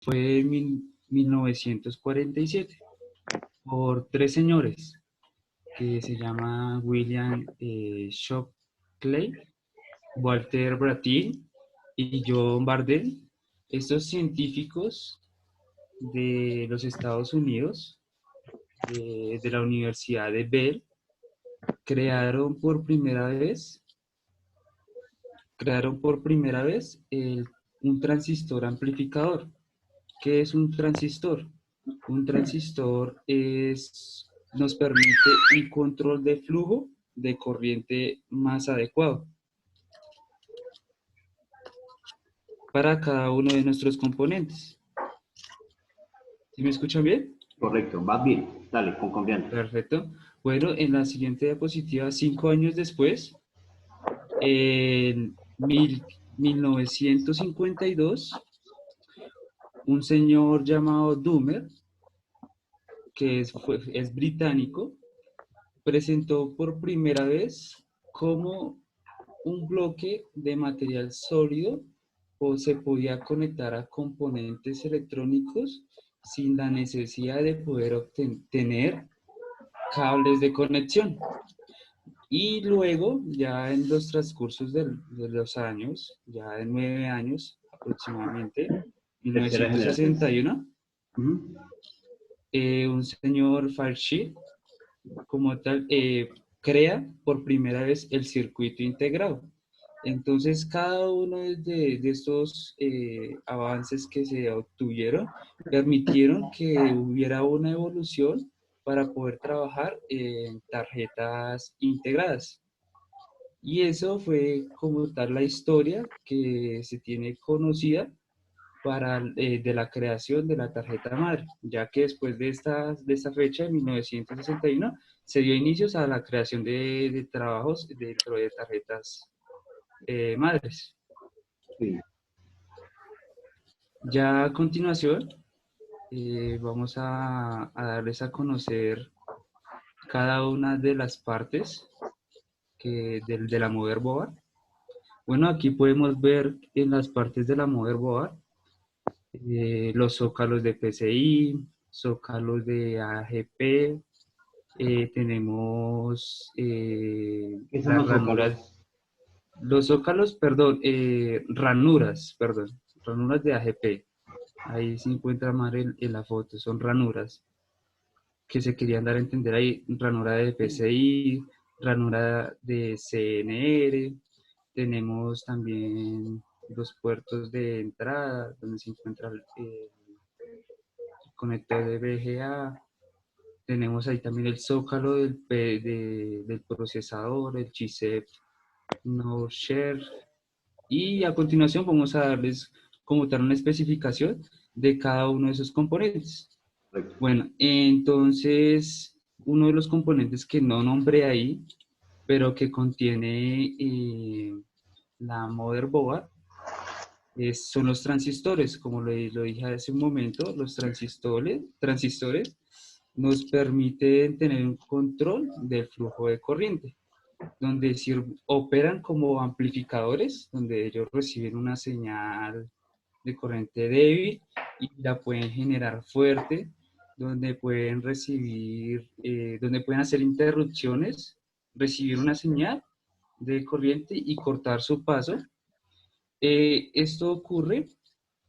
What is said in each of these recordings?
fue en 1947 por tres señores que se llaman William Shockley, Walter Brattin y John Bardeen. Estos científicos de los Estados Unidos, de la Universidad de Bell, crearon por primera vez, un transistor amplificador. ¿Qué es un transistor? Un transistor nos permite un control de flujo de corriente más adecuado para cada uno de nuestros componentes. ¿Sí me escuchan bien? Correcto, vas bien. Dale, con confianza. Perfecto. Bueno, en la siguiente diapositiva, 5 años después, en 1952, un señor llamado Doomer, que es británico, presentó por primera vez cómo un bloque de material sólido o se podía conectar a componentes electrónicos sin la necesidad de poder obtener cables de conexión. Y luego, ya en los transcursos de los años, ya de 9 años aproximadamente, Tercera generación. 1961, Ujú. un señor Farshid, como tal, crea por primera vez el circuito integrado. Entonces, cada uno de estos avances que se obtuvieron permitieron que hubiera una evolución para poder trabajar en tarjetas integradas. Y eso fue como tal la historia que se tiene conocida de la creación de la tarjeta madre, ya que después de esta fecha, en 1961, se dio inicios a la creación de trabajos dentro de tarjetas madres. Sí. Ya a continuación, vamos a darles a conocer cada una de las partes de la motherboard. Bueno, aquí podemos ver en las partes de la motherboard los zócalos de PCI, zócalos de AGP, tenemos ¿Qué son las los zócalos? ranuras, los zócalos, perdón, ranuras de AGP. Ahí se encuentra mal en la foto, son ranuras que se querían dar a entender ahí, ranura de PCI, ranura de CNR, tenemos también los puertos de entrada, donde se encuentra el conector de VGA, tenemos ahí también el zócalo del procesador, el chipset no share, y a continuación vamos a darles como tal una especificación de cada uno de esos componentes. Correcto. Bueno, entonces uno de los componentes que no nombré ahí, pero que contiene la motherboard, son los transistores. Como lo dije hace un momento, los transistores nos permiten tener un control del flujo de corriente, donde operan como amplificadores, donde ellos reciben una señal de corriente débil y la pueden generar fuerte, donde pueden donde pueden hacer interrupciones, recibir una señal de corriente y cortar su paso. Esto ocurre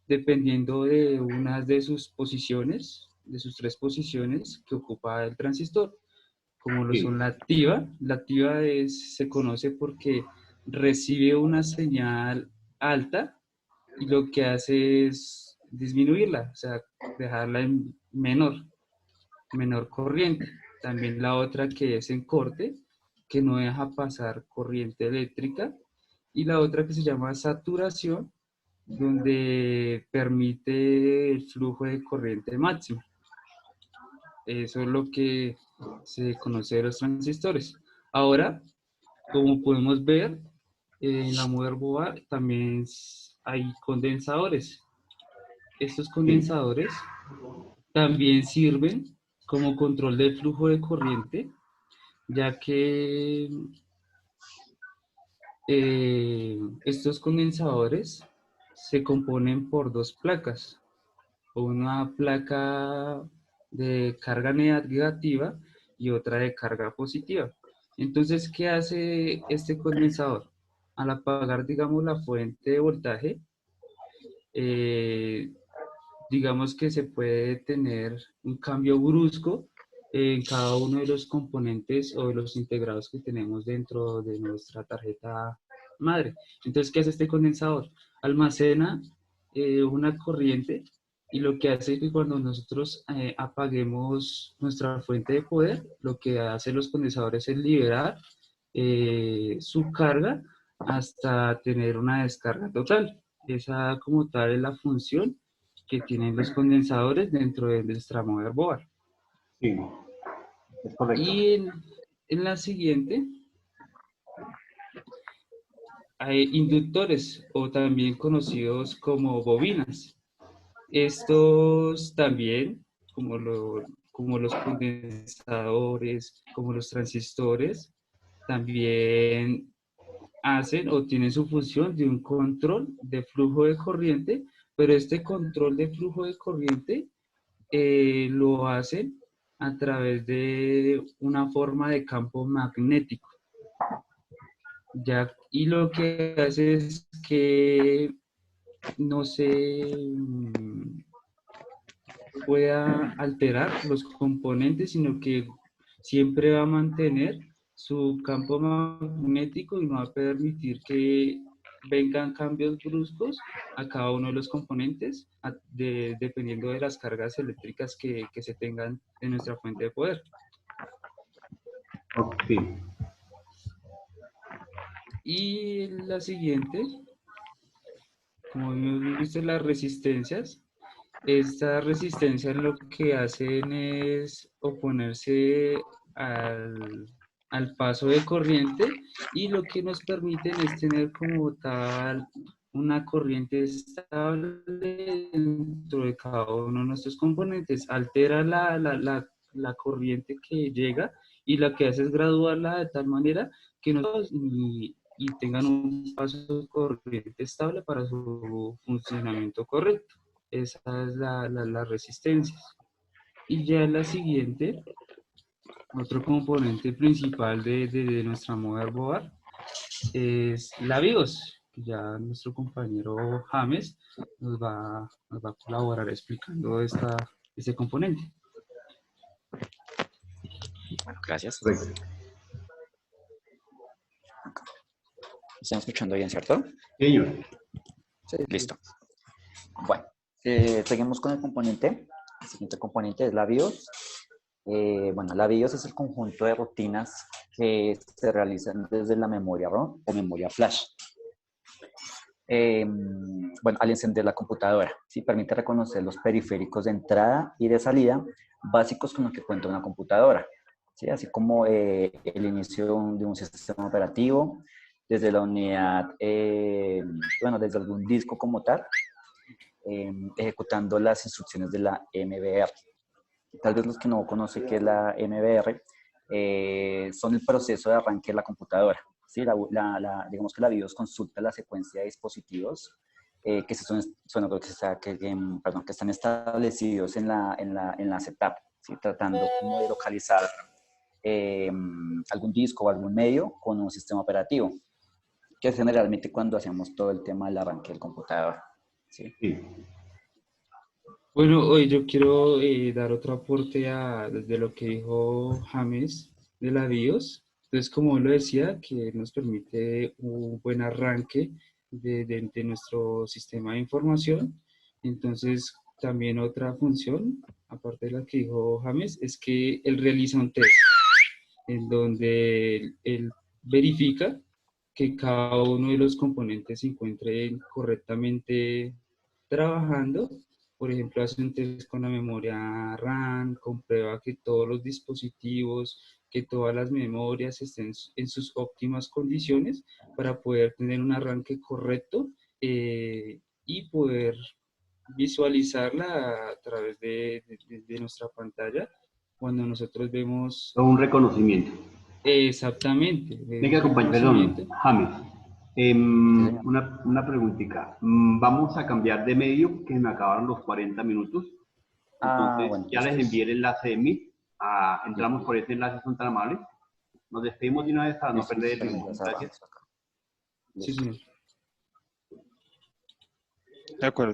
dependiendo de una de sus posiciones, de sus tres posiciones que ocupa el transistor, como lo Sí. son la activa. La activa se conoce porque recibe una señal alta y lo que hace es disminuirla, o sea, dejarla en menor corriente. También la otra que es en corte, que no deja pasar corriente eléctrica. Y la otra que se llama saturación, donde permite el flujo de corriente máximo. Eso es lo que se conoce de los transistores. Ahora, como podemos ver, en la motherboard también hay condensadores. Estos Sí. condensadores también sirven como control del flujo de corriente, ya que estos condensadores se componen por dos placas. o una placa de carga negativa y otra de carga positiva. Entonces, ¿qué hace este condensador? Al apagar, digamos, la fuente de voltaje, eh, digamos que se puede tener un cambio brusco en cada uno de los componentes o de los integrados que tenemos dentro de nuestra tarjeta madre. Entonces, ¿qué hace este condensador? Almacena una corriente y lo que hace es que cuando nosotros apaguemos nuestra fuente de poder, lo que hacen los condensadores es liberar su carga hasta tener una descarga total. Esa como tal es la función que tienen los condensadores dentro de nuestra motherboard. Sí, es correcto. Y en la siguiente hay inductores o también conocidos como bobinas. Estos también, como los condensadores, como los transistores, también hacen o tienen su función de un control de flujo de corriente, pero este control de flujo de corriente lo hacen a través de una forma de campo magnético. Ya, y lo que hace es que no se pueda alterar los componentes, sino que siempre va a mantener su campo magnético y no va a permitir que vengan cambios bruscos a cada uno de los componentes dependiendo de las cargas eléctricas que se tengan en nuestra fuente de poder. Sí. Y la siguiente, como hemos visto las resistencias, estas resistencias lo que hacen es oponerse al paso de corriente y lo que nos permiten es tener como tal una corriente estable dentro de cada uno de nuestros componentes. Altera la corriente que llega y lo que hace es graduarla de tal manera que y tengan un paso de corriente estable para su funcionamiento correcto. Esa es la resistencia. Y ya la siguiente, otro componente principal de nuestra motherboard es la BIOS, que ya nuestro compañero James nos va a colaborar explicando este componente. Bueno, gracias. Correcto. ¿Están escuchando bien, cierto? Señor. Sí, listo. Bueno, seguimos con el componente. El siguiente componente es la BIOS. Bueno, la BIOS es el conjunto de rutinas que se realizan desde la memoria ROM o memoria flash. Bueno, al encender la computadora, ¿sí? Permite reconocer los periféricos de entrada y de salida básicos con los que cuenta una computadora, ¿sí? Así como el inicio de un sistema operativo, desde la unidad, bueno, desde algún disco como tal, ejecutando las instrucciones de la MBR. Tal vez los que no conocen qué es la MBR, son el proceso de arranque de la computadora. ¿Sí? Digamos que la BIOS consulta la secuencia de dispositivos que están establecidos en la setup, ¿sí? Tratando como de localizar algún disco o algún medio con un sistema operativo, que es generalmente cuando hacemos todo el tema del arranque del computador. ¿Sí? Sí. Bueno, hoy yo quiero dar otro aporte desde lo que dijo James de la BIOS. Entonces, como él lo decía, que nos permite un buen arranque de nuestro sistema de información. Entonces, también otra función, aparte de la que dijo James, es que él realiza un test en donde él verifica que cada uno de los componentes se encuentren correctamente trabajando. Por ejemplo, hace un test con la memoria RAM, comprueba que todos los dispositivos, que todas las memorias estén en sus óptimas condiciones para poder tener un arranque correcto y poder visualizarla a través de nuestra pantalla cuando nosotros vemos Un reconocimiento. exactamente, Venga, un compañero, perdón, reconocimiento. James. señor. Una preguntita. Vamos a cambiar de medio, que me acabaron los 40 minutos. Entonces, Bueno, ya les envié el enlace de Meet. Entramos por ese enlace, son tan amables. Nos despedimos de una vez para no Listo, perder el espérame, tiempo. ya Gracias. cerramos acá. Sí, Listo. señor. De acuerdo.